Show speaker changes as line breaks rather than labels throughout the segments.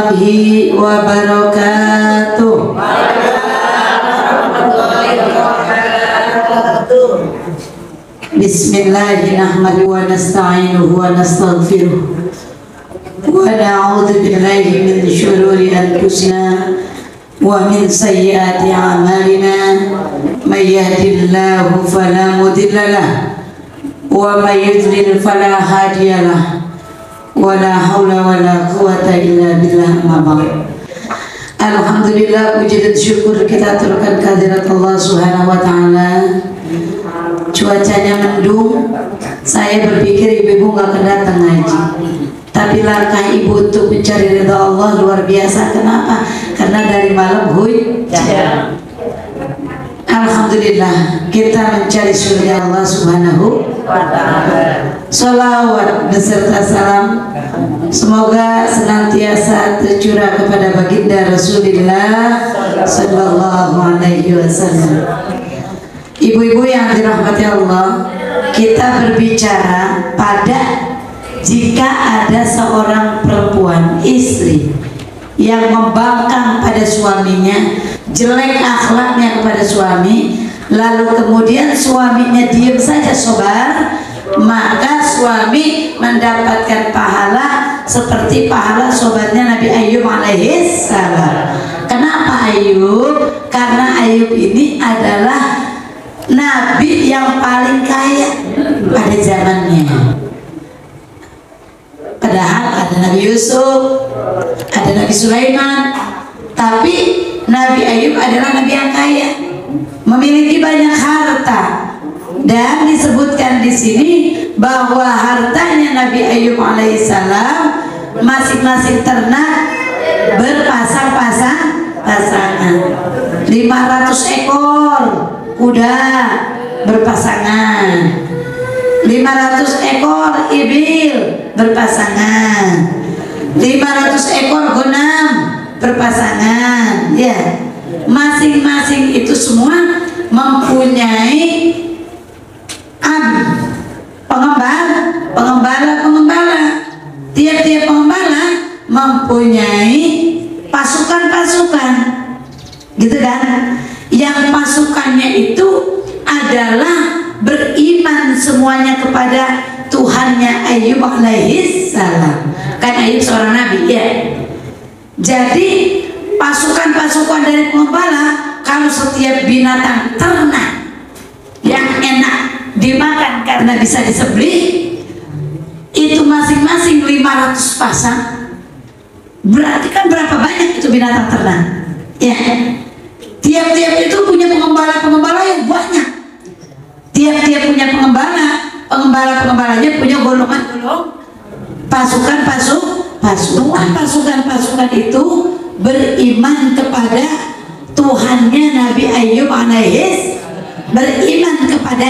warahmatullahi wabarakatuh. Bismillahirrahmanirrahim wa nasta'inuhu wa nastaghfiruh wa na'udzu billahi min syururi anfusina wa min sayyiati a'malina may yahdihillahu fala mudilla lahu wa may yudlil fala hadiya lahu wa la haula wa la quwwata illa billah. Alhamdulillah, puji dan syukur kita aturkan kehadirat Allah Subhanahu wa taala. Cuacanya mendung, saya berpikir ibu-ibu gak akan datang ngaji. Tapi langkah ibu untuk mencari ridha Allah luar biasa. Kenapa? Karena dari malam hujan. Alhamdulillah, kita mencari surga Allah Subhanahu wa ta'ala. Salawat beserta salam semoga senantiasa tercurah kepada baginda Rasulullah sallallahu alaihi wasallam. Ibu-ibu yang dirahmati Allah, kita berbicara pada jika ada seorang perempuan istri yang membangkang pada suaminya, jelek akhlaknya kepada suami, lalu kemudian suaminya diam saja sobar, maka suami mendapatkan pahala seperti pahala sobatnya Nabi Ayub alaihissalam. Kenapa Ayub? Karena Ayub ini adalah Nabi yang paling kaya pada zamannya. Padahal ada Nabi Yusuf, ada Nabi Sulaiman, tapi Nabi Ayub adalah Nabi yang kaya, memiliki banyak harta. Dan disebutkan di sini bahwa hartanya Nabi Ayub alaihissalam masing-masing ternak berpasang-pasangan, 500 ekor kuda berpasangan, 500 ekor ibil berpasangan, 500 ekor gonam berpasangan. Ya, masing-masing itu semua mempunyai pengembala. Tiap-tiap pengembala mempunyai pasukan-pasukan, gitu kan? Yang pasukannya itu adalah beriman semuanya kepada Tuhannya Ayub alaihissalam. Kan Ayub seorang nabi, ya. Jadi pasukan-pasukan dari pengembala, kalau setiap binatang ternak yang enak dimakan karena bisa disembelih, itu masing-masing 500 pasang. Berarti kan berapa banyak itu binatang ternak, ya. Tiap-tiap itu punya pengembala yang banyak. Tiap-tiap punya penggembalanya punya golongan pasukan itu beriman kepada Tuhannya Nabi Ayub beriman kepada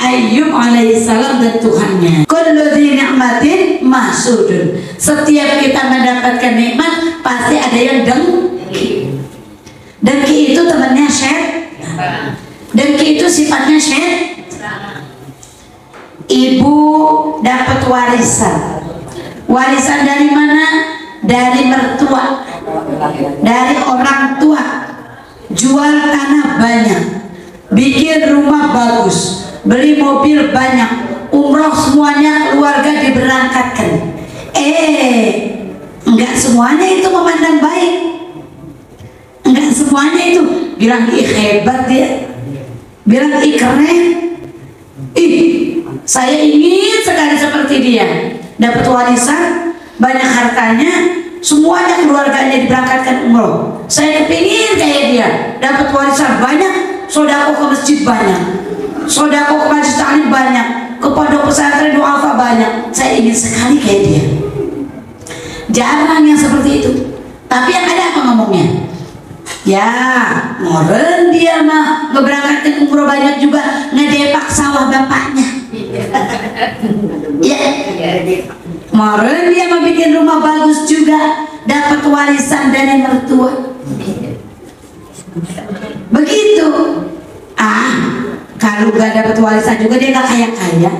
Ayub alaihissalam dan Tuhannya. Kullu dzi ni'matin mahsudun. Setiap kita mendapatkan nikmat pasti ada yang dengki. Dengki itu temannya syaitan. Dengki itu sifatnya syaitan. Ibu dapat warisan. Warisan dari mana? Dari mertua, dari orang tua. Jual tanah banyak, bikin rumah bagus, beli mobil banyak, umroh semuanya keluarga diberangkatkan. Enggak semuanya itu memandang baik. Enggak semuanya itu bilang ih hebat dia, bilang ih keren, ih saya ingin sekali seperti dia. Dapat warisan banyak hartanya, semuanya keluarganya diberangkatkan umroh. Saya kepingin kayak dia, dapat warisan banyak, sodako ke masjid banyak, sodako ke masjid taklim banyak, ke pondok pesantren duafa banyak. Saya ingin sekali kayak dia. Jarang yang seperti itu. Tapi yang ada apa ngomongnya? Ya, ngoren dia mah ngeberangkatkan umroh banyak juga, ngedepak sawah bapaknya. Ya, ngoren dia mah bikin rumah bagus juga, dapat warisan dari mertua. Begitu. Kalau gak dapat warisan juga dia gak kaya-kaya.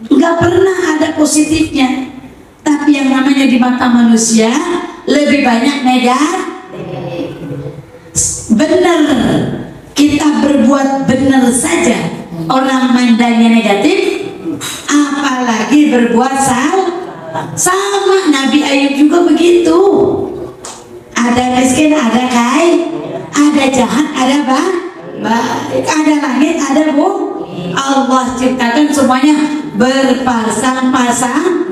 Gak pernah ada positifnya. Tapi Tapi yang namanya di mata manusia lebih banyak negatif. Benar, kita berbuat benar saja orang mandangnya negatif, apalagi berbuat salah. Sama Nabi Ayub juga begitu. Ada miskin, ada kaya, ada jahat, ada baik, ada langit, ada bumi. Allah ciptakan semuanya berpasang-pasang.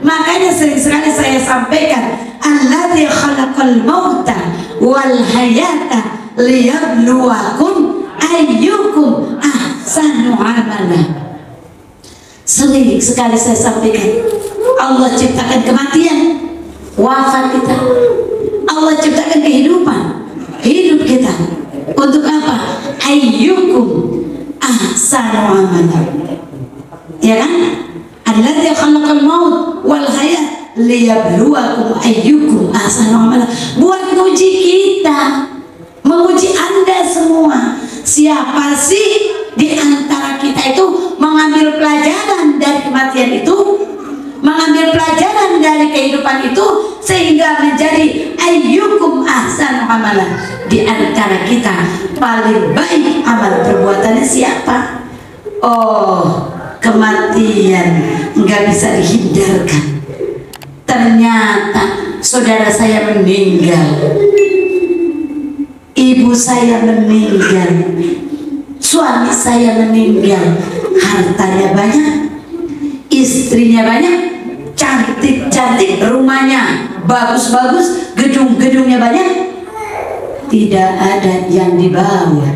Makanya sering sekali saya sampaikan, alladzi khalaqal mauta wal hayata liyabluwakum ayyukum ahsanu amala. Sering sekali saya sampaikan, Allah ciptakan kematian, wafat kita. Allah ciptakan kehidupan, hidup kita. Untuk apa? Ayyukum ahsanu amala. Ya kan? Alladzi khalaqal maut wal hayat liyabluwakum ayyukum ahsanu amala. Buat menguji kita, menguji Anda semua. Siapa sih di antara kita itu mengambil pelajaran dari kematian itu, mengambil pelajaran dari kehidupan itu, sehingga menjadi ayyukum ahsanu amala. Di antara kita paling baik amal perbuatannya siapa? Oh, kematian nggak bisa dihindarkan. Ternyata saudara saya meninggal, ibu saya meninggal, suami saya meninggal, hartanya banyak, istrinya banyak, cantik-cantik, rumahnya bagus-bagus, gedung-gedungnya banyak, tidak ada yang dibawa.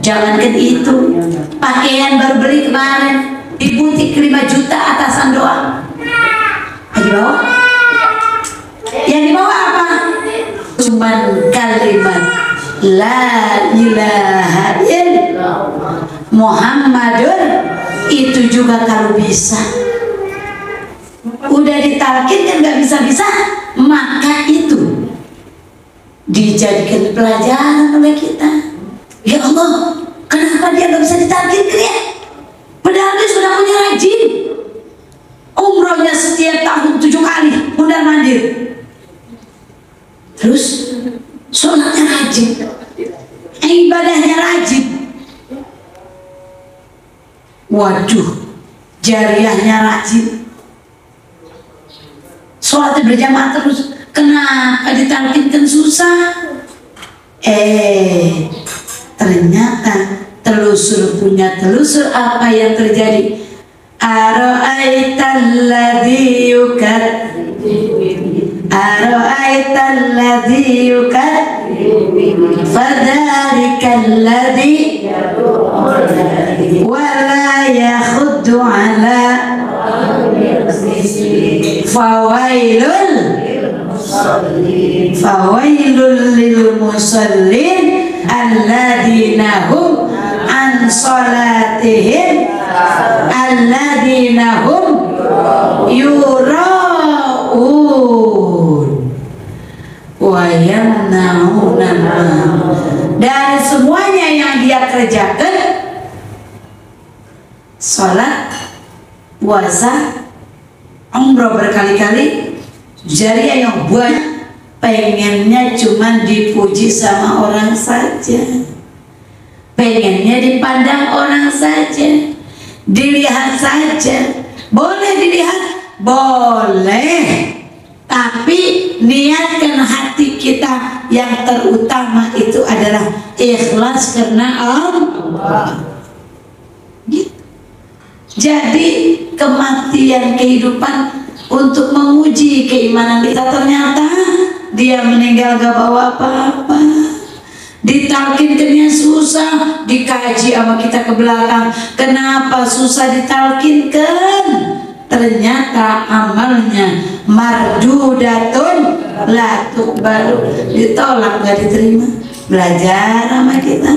Jangankan itu, pakaian baru beli kemarin di butik 5 juta atasan doang. Dibawa? Yang dibawa apa? Cuman kalimat la ilaha illallah Muhammadur. Itu juga kalau bisa. Udah ditalkin kan nggak bisa-bisa, maka itu dijadikan pelajaran oleh kita. Ya Allah, kenapa dia nggak bisa ditalkin dia? Padahal dia sudah punya rajin. Umrohnya setiap tahun 7 kali, mundar mandir. Terus sholatnya rajin, ibadahnya rajin. Waduh, jariahnya rajin. Sholatnya berjamaah terus. Kenapa ditalkinkan susah? Ternyata telusur punya telusur. Apa yang terjadi? Ara'aitalladzi yukadzibu fadzalikal-ladzi wala yakhuddu ala fawailul lil musallin alladzina hum an salatihim alladzina hum yuraun wa yamna'una. Dari semuanya yang dia kerjakan, sholat, puasa, umroh berkali-kali, jariah yang banyak, pengennya cuma dipuji sama orang saja, pengennya dipandang orang saja, dilihat saja. Boleh dilihat, boleh, tapi niatkan hati kita yang terutama itu adalah ikhlas karena Allah. Gitu. Jadi kematian kehidupan untuk menguji keimanan kita. Ternyata dia meninggal gak bawa apa-apa, ditalkinkannya susah, dikaji sama kita ke belakang. Kenapa susah ditalkinkan? Ternyata amalnya mardudatun la tuqbalu, ditolak, gak diterima. Belajar sama kita,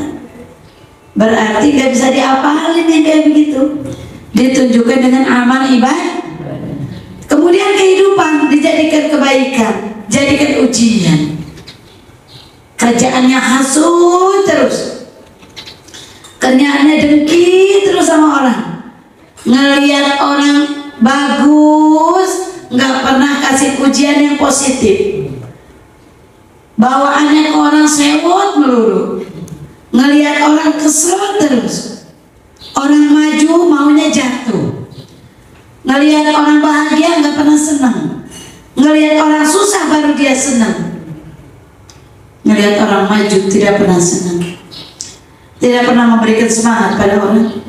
berarti gak bisa diapalin yang kayak begitu. Ditunjukkan dengan amal ibadah. Kemudian kehidupan dijadikan kebaikan, jadikan ujian. Kerjaannya hasut terus, kerjaannya dengki terus sama orang, ngelihat orang bagus, nggak pernah kasih pujian yang positif. Bawaannya ke orang sewot melulu, ngelihat orang kesel terus, orang maju maunya jatuh, ngelihat orang bahagia nggak pernah senang, ngelihat orang susah baru dia senang, ngelihat orang maju tidak pernah senang, tidak pernah memberikan semangat pada orang,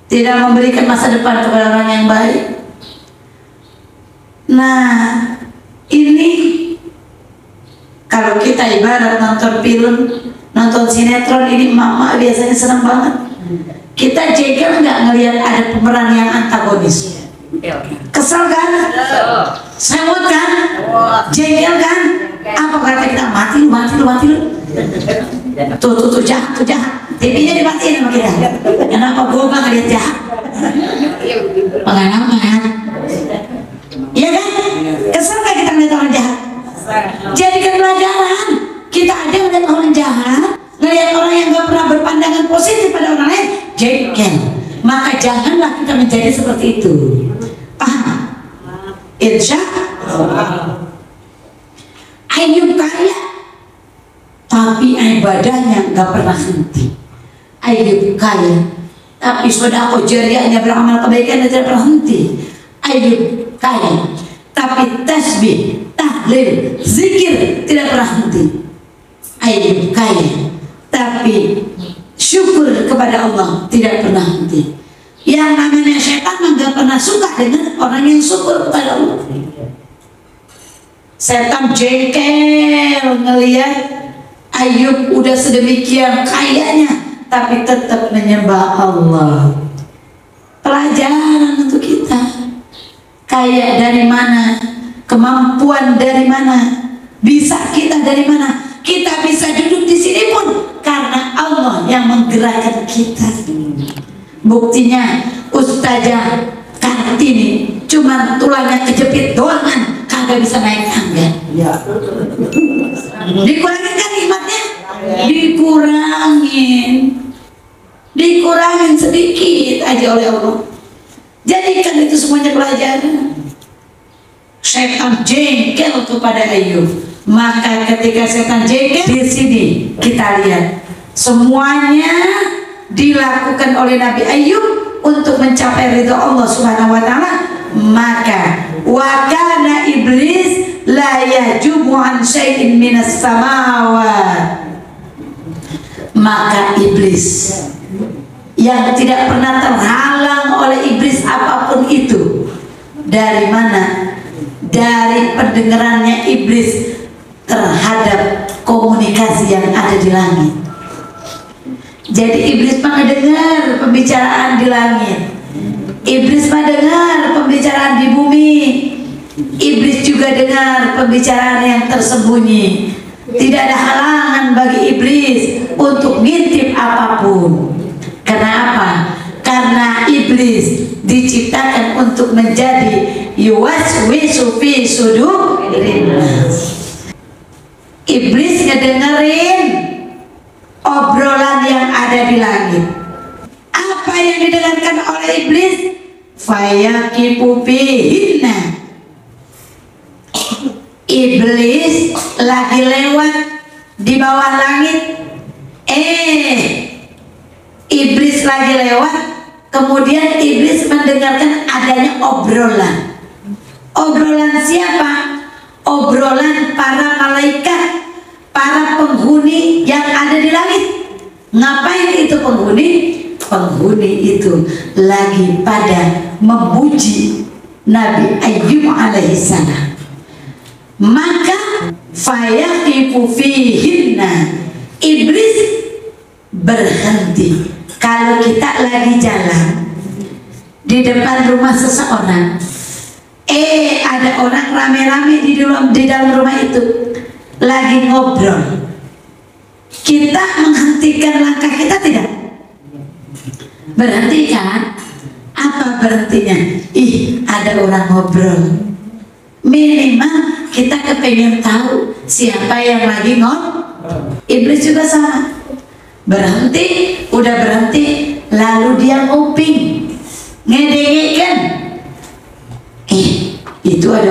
tidak memberikan masa depan kepada orang yang baik. Nah, ini kalau kita ibarat nonton film, nonton sinetron, ini mama biasanya senang banget. Kita jengkel nggak ngelihat ada pemeran yang antagonis? Kesel kan? Sewot kan? Jengkel kan? Apa kata kita? Mati lu. Tuh jahat. TV-nya dimatiin sama kita. Kenapa gue nggak ngeliat jahat? Pengalaman. Iya kan? Kesel nggak kita ngeliat orang jahat? Jadikan pelajaran. Kita aja ngeliat orang jahat, ngeliat orang yang gak pernah berpandangan positif pada orang lain, jengkel. Maka janganlah kita menjadi seperti itu. Paham? Insya Allah. Ayub kaya, tapi ibadahnya gak pernah henti. Ayub kaya, tapi sedekah jariahnya beramal kebaikan tidak pernah henti. Ayub kaya, tapi tasbih, tahlil, zikir tidak pernah henti. Ayub kaya, tapi syukur kepada Allah tidak pernah henti. Yang namanya setan nggak pernah suka dengan orang yang syukur kepada Allah. Setan jengkel ngelihat Ayub udah sedemikian kayanya, tapi tetap menyembah Allah. Pelajaran untuk kita. Kaya dari mana? Kemampuan dari mana? Bisa kita dari mana? Kita bisa duduk di sini pun karena Allah yang menggerakkan kita. Buktinya Ustazah Kartini cuma tulangnya kejepit doangan, kagak bisa naik tangga. Dikurangin kan nikmatnya? Dikurangin sedikit aja oleh Allah. Jadikan itu semuanya pelajaran. Setan jengkel kepada Ayub. Maka ketika setan jengkel, di sini kita lihat semuanya dilakukan oleh Nabi Ayub untuk mencapai ridho Allah Subhanahu wa taala. Maka wa kana iblis la yajubu an syai'in minas samawat. Maka iblis yang tidak pernah terhalang oleh iblis apapun itu. Dari mana? Dari pendengarannya iblis terhadap komunikasi yang ada di langit. Jadi iblis mendengar pembicaraan di langit, iblis mendengar pembicaraan di bumi, iblis juga dengar pembicaraan yang tersembunyi. Tidak ada halangan bagi iblis untuk ngintip apapun. Kenapa? Karena iblis diciptakan untuk menjadi yuwaswisu fi sudurin nas. Iblis ngedengerin obrolan yang ada di langit. Apa yang didengarkan oleh iblis? Fayaqifu fihinna. Iblis lagi lewat di bawah langit. Iblis lagi lewat, kemudian iblis mendengarkan adanya obrolan. Obrolan siapa? Obrolan para malaikat, para penghuni yang ada di langit. Ngapain itu penghuni? Penghuni itu lagi pada memuji Nabi Ayub alaihissalam. Maka fayaqifu fihinna, iblis berhenti. Kalau kita lagi jalan di depan rumah seseorang, ada orang rame-rame di dalam rumah itu lagi ngobrol, kita menghentikan langkah kita tidak? Berhenti kan? Apa berhentinya? Ada orang ngobrol. Minimal kita kepengen tahu siapa yang lagi ngobrol. Iblis juga sama. Berhenti, udah berhenti, lalu dia nguping, ngedengekan. Itu ada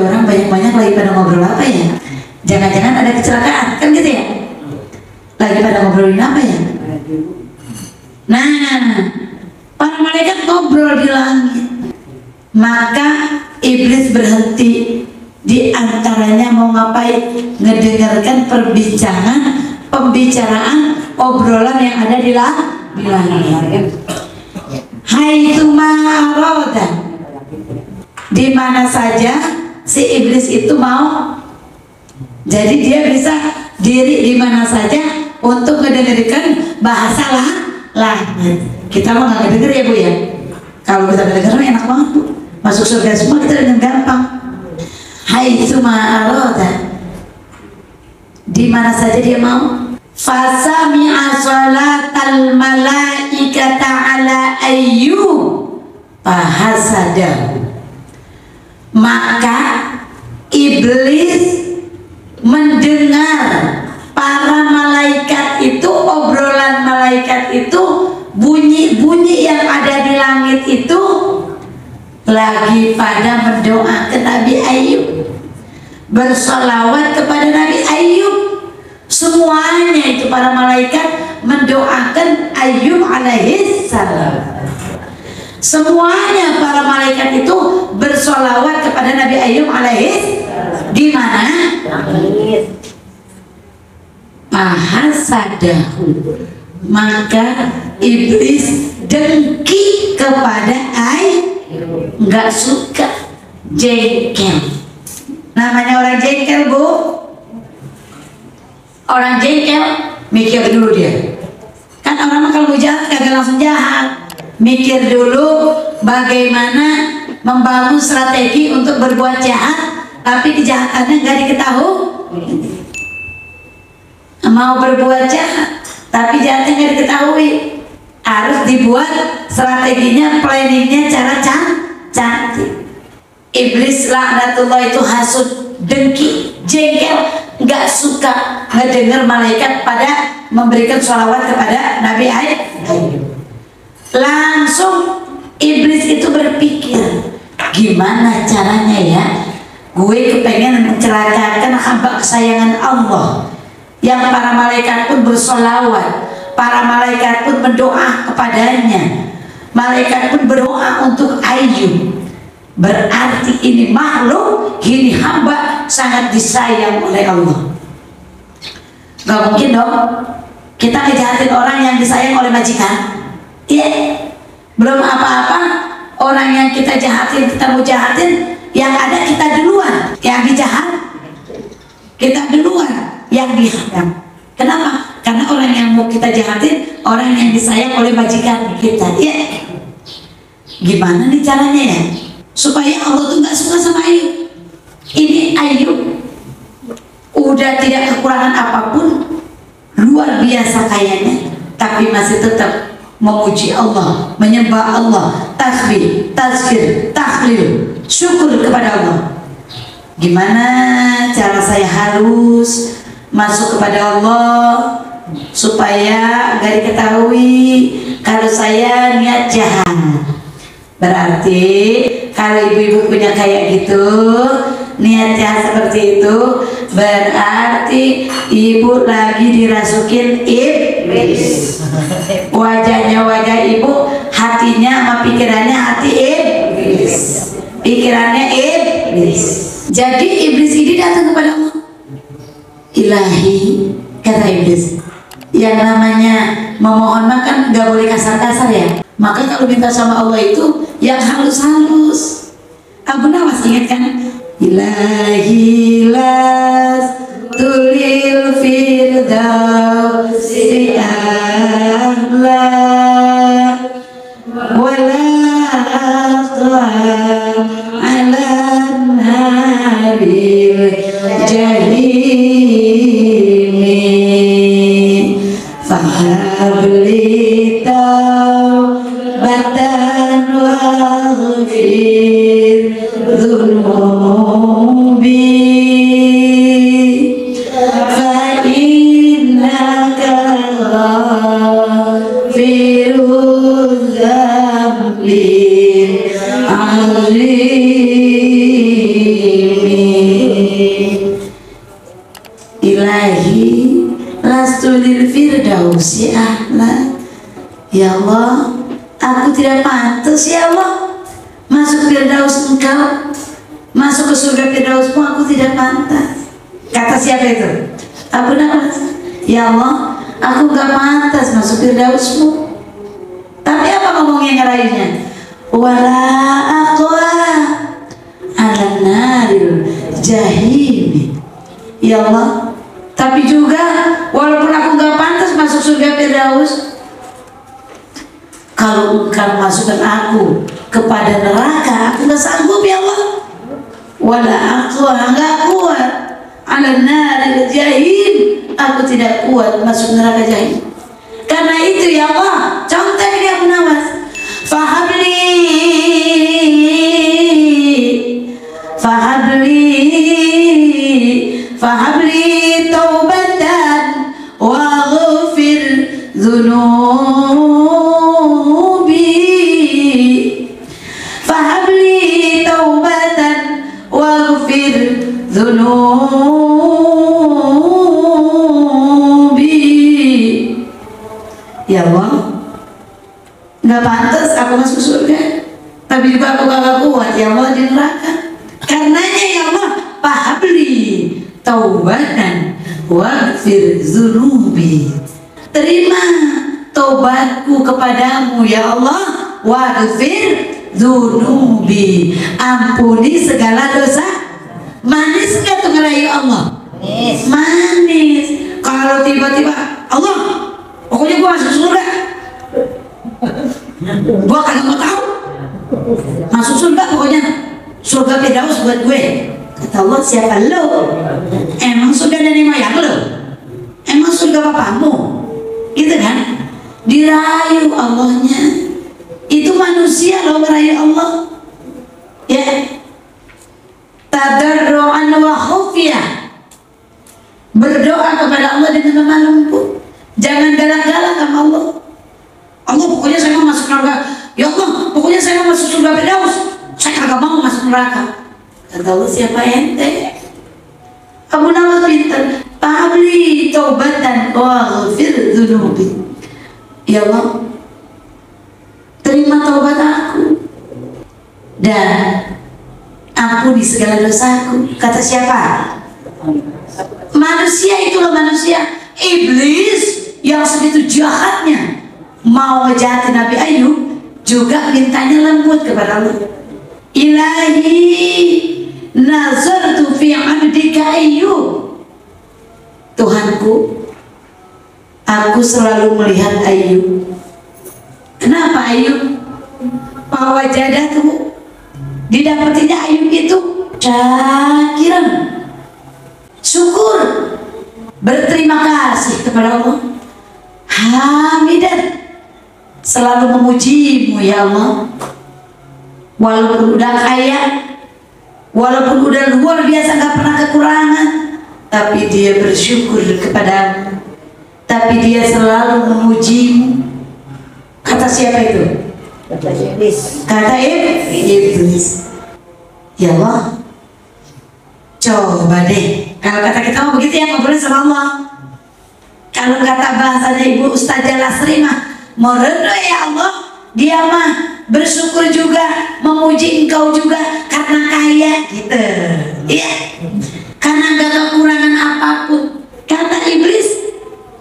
pada ngobrol apa ya? Jangan-jangan ada kecelakaan, kan gitu ya? Lagi pada ngobrolin apa ya? Nah, para malaikat ngobrol di langit. Maka iblis berhenti di antaranya mau ngapain? Ngedengarkan pembicaraan obrolan yang ada di langit. Haitsuma arada, di mana saja si iblis itu mau. Jadi dia bisa diri di mana saja untuk ngedengarkan bahasa langit. Kita mah nggak ngedenger ya Bu ya. Kalau kita ngedenger enak banget Bu. Masuk surga semua kita dengan gampang. Haitsuma arada, di mana saja dia mau. Fasami'a sholatal malaikata ala Ayyub fahasadahu, maka iblis mendengar para malaikat itu, obrolan malaikat itu, bunyi-bunyi yang ada di langit itu lagi pada mendoakan Nabi Ayyub, bersolawat kepada Nabi Ayyub. Semuanya itu para malaikat mendoakan Ayyub alaihissalam. Semuanya para malaikat itu bersolawat kepada Nabi Ayyub alaihissalam. Di mana? Fahasadahu, maka iblis dengki kepada Ayyub, nggak suka, jengkel. Namanya orang jengkel Bu. Orang jengkel mikir dulu dia. Kan orang kalau mau jahat kagak langsung jahat. Mikir dulu bagaimana membangun strategi untuk berbuat jahat, tapi kejahatannya nggak diketahui. Mau berbuat jahat, tapi jahatnya nggak diketahui. Harus dibuat strateginya, planningnya cara cantik. Iblis laknatullah itu hasud, dengki, jengkel, nggak suka ngedengar malaikat pada memberikan sholawat kepada Nabi Ayyub. Langsung iblis itu berpikir, gimana caranya ya gue kepengen mencelakakan hamba kesayangan Allah yang para malaikat pun bersolawat, para malaikat pun berdoa kepadanya, malaikat pun berdoa untuk Ayyub. Berarti ini makhluk, ini hamba sangat disayang oleh Allah. Gak mungkin dong kita ngejahatin orang yang disayang oleh majikan. Iya, belum apa-apa orang yang kita jahatin, kita mau jahatin, yang ada kita duluan yang dijahat, kita duluan yang dihadang. Kenapa? Karena orang yang mau kita jahatin orang yang disayang oleh majikan kita. Iya, gimana nih caranya ya supaya Allah tuh nggak suka sama Ayyub? Ini Ayyub udah tidak kekurangan apapun, luar biasa kayanya, tapi masih tetap memuji Allah, menyembah Allah, tasbih, tazkir, tahlil, syukur kepada Allah. Gimana cara saya halus masuk kepada Allah supaya nggak diketahui kalau saya niat jahat? Berarti kalau ibu-ibu punya kayak gitu, niatnya seperti itu, berarti ibu lagi dirasukin iblis. Wajahnya wajah ibu, hatinya sama pikirannya hati iblis, pikirannya iblis. Jadi iblis ini datang kepada Allah. Ilahi, kata iblis, yang namanya memohon makan gak boleh kasar-kasar ya. Maka kalau minta sama Allah itu yang halus-halus. Abu Nawas ingat kan? Ilahi las tulil firdausi a'la wala aqwa ala nabil jahimi fahabli taubatan waghfir dhunubi fa innaka ghafiruz dzambi azimi. Ya Allah, aku tidak pantas ya Allah masuk Firdaus Engkau, masuk ke surga Firdausmu, aku tidak pantas. Kata siapa itu? Abu Nawas. Ya Allah, aku gak pantas masuk Firdausmu. Tapi apa ngomongnya ngerayunya? Wala aqwa ala naril jahim. Ya Allah, tapi juga walaupun aku gak pantas masuk surga Firdaus, kalau Engkau masukkan aku kepada neraka, aku gak sanggup ya Allah. Wala aqwa, gak kuat ala naril jahim, aku tidak kuat masuk neraka jahim. Karena itu ya Allah, contoh ini Abu Nawas, fahabli taubatan waghfir dzunubi, fahabli taubatan waghfir dzunubi. Ya Allah, nggak pantas aku masuk surga, tapi juga aku gak kuat ya Allah di neraka. Karenanya ya Allah, fahabli taubatan waghfir dzunubi, terima taubatku kepadamu ya Allah, waghfir dzunubi, ampuni segala dosa. Manis nggak tuh ngerayu Allah? Manis. Kalau tiba-tiba Allah, pokoknya gua masuk surga, gua kagak mau tahu, masuk surga pokoknya, surga Firdaus buat gue. Kata Allah, siapa lo? Emang surga nenek moyang lo? Emang surga bapakmu? Gitu kan? Dirayu Allahnya. Itu manusia lo merayu Allah. Ya, tadarru'an wa khufyah, berdoa kepada Allah dengan lemah lembut, jangan galak-galak sama Allah. Allah, pokoknya saya mau masuk neraka. Ya Allah, pokoknya saya mau masuk surga Firdaus, saya kagak mau masuk neraka. Kata Allah, siapa ente? Abu Nawas pintar. Fahabli taubatan waghfir dzunubi. Ya Allah, terima taubat aku dan ampuni segala dosaku. Kata siapa? Manusia, itulah manusia. Iblis yang segitu jahatnya mau ngejahatin Nabi Ayub juga mintanya lembut kepada Allah. Ilahi nazartu fi abdika Ayub, Tuhanku, aku selalu melihat Ayub. Kenapa Ayub? Fawajadatu, didapatinya Ayub itu syakiran, syukur, berterima kasih kepada Allah, hamidan, selalu memujimu ya Allah. Walaupun udah kaya, walaupun udah luar biasa, gak pernah kekurangan, tapi dia bersyukur kepadamu, tapi dia selalu memujimu. Kata siapa itu? Kata Iblis. Kata Iblis. Ya Allah, coba deh, kalau kata kita mau begitu ya, ngobrol sama Allah. Kalau kata bahasanya Ibu Ustazah Lasri mah, merendah ya Allah, dia mah bersyukur juga, memuji Engkau juga karena kaya gitu. Iya, karena gak kekurangan apapun. Kata Iblis,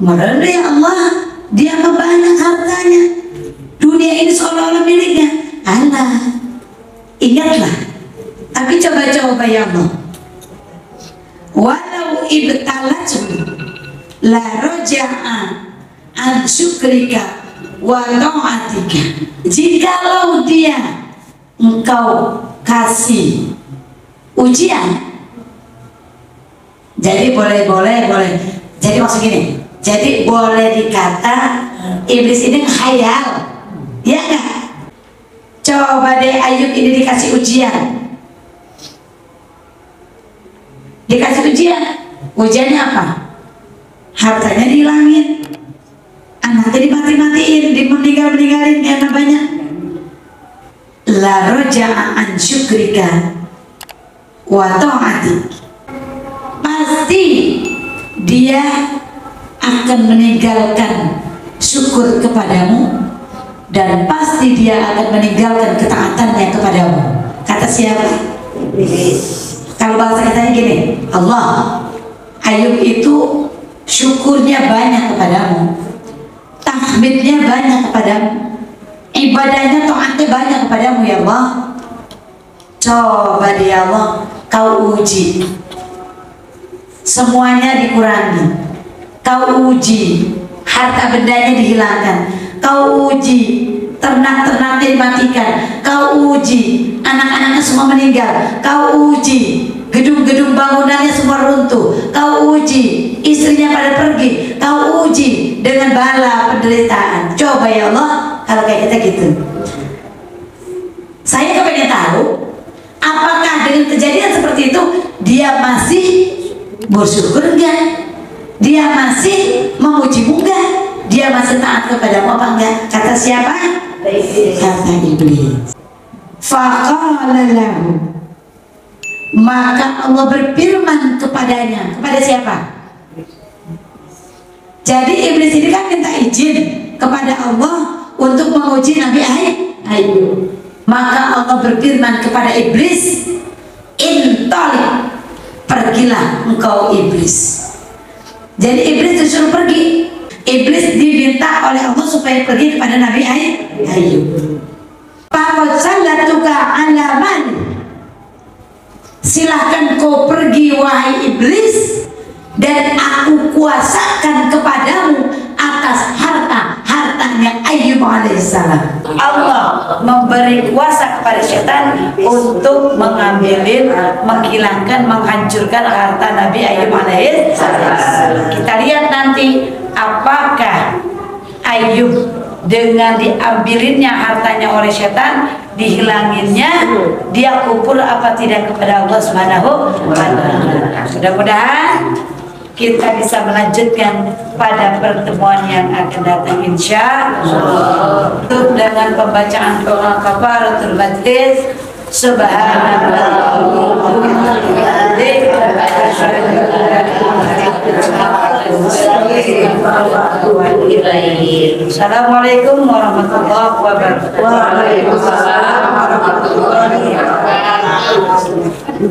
merendah ya Allah, dia mah banyak hartanya, dunia ini seolah-olah miliknya. Allah, ingatlah. Tapi coba-coba ya Allah, walau ibtalatu la roja'a an syukrika wa ta'atika, jikalau dia engkau kasih ujian, jadi boleh. Jadi maksud gini, jadi boleh dikata iblis ini khayal, ya enggak? Coba deh Ayub ini dikasih ujian. Dikasih ujian, ujiannya apa? Hartanya dihilangin, anaknya dimati-matiin, dimeninggalin, karena banyak. La roja'a an syukrika wa ta'atik, pasti dia akan meninggalkan syukur kepadamu dan pasti dia akan meninggalkan ketaatannya kepadamu. Kata siapa? Kalau bahasa kita gini, Allah, Ayub itu syukurnya banyak kepadamu, tahmidnya banyak kepadamu, ibadahnya, taatnya banyak kepadamu ya Allah. Coba dia Allah, kau uji, semuanya dikurangi, kau uji, harta bendanya dihilangkan, kau uji, ternak-ternaknya dimatikan, kau uji, anak-anaknya semua meninggal, kau uji, gedung-gedung bangunannya semua runtuh, kau uji, istrinya pada pergi, kau uji dengan bala penderitaan. Coba ya Allah, kalau kayak kita gitu. Saya kepengen tahu, apakah dengan kejadian seperti itu dia masih bersyukur enggak? Dia masih memujimu enggak? Dia masih taat kepadamu apa enggak? Kata siapa? Kata iblis. Faqala lahu, maka Allah berfirman kepadanya. Kepada siapa? Jadi iblis ini kan minta izin kepada Allah untuk menguji Nabi Ayub. Maka Allah berfirman kepada iblis, intalik, pergilah engkau iblis. Jadi iblis disuruh pergi. Iblis diminta oleh Allah supaya pergi kepada Nabi Ayub. Faqad sallatuka ala man, silahkan kau pergi wahai iblis, dan aku kuasakan kepadamu atas hartanya Ayub alaihissalam. Allah memberi kuasa kepada setan untuk mengambilin, menghilangkan, menghancurkan harta Nabi Ayub alaihissalam. Kita lihat nanti apakah Ayub dengan diambilinnya hartanya oleh setan, dihilanginnya, dia kufur apa tidak kepada Allah Subhanahu wa Ta'ala. Mudah-mudahan kita bisa melanjutkan pada pertemuan yang akan datang insya Allah. Tutup dengan pembacaan doa kafaratul majlis. Subhanallah. Assalamualaikum warahmatullahi wabarakatuh.
Waalaikumsalam warahmatullahi wabarakatuh.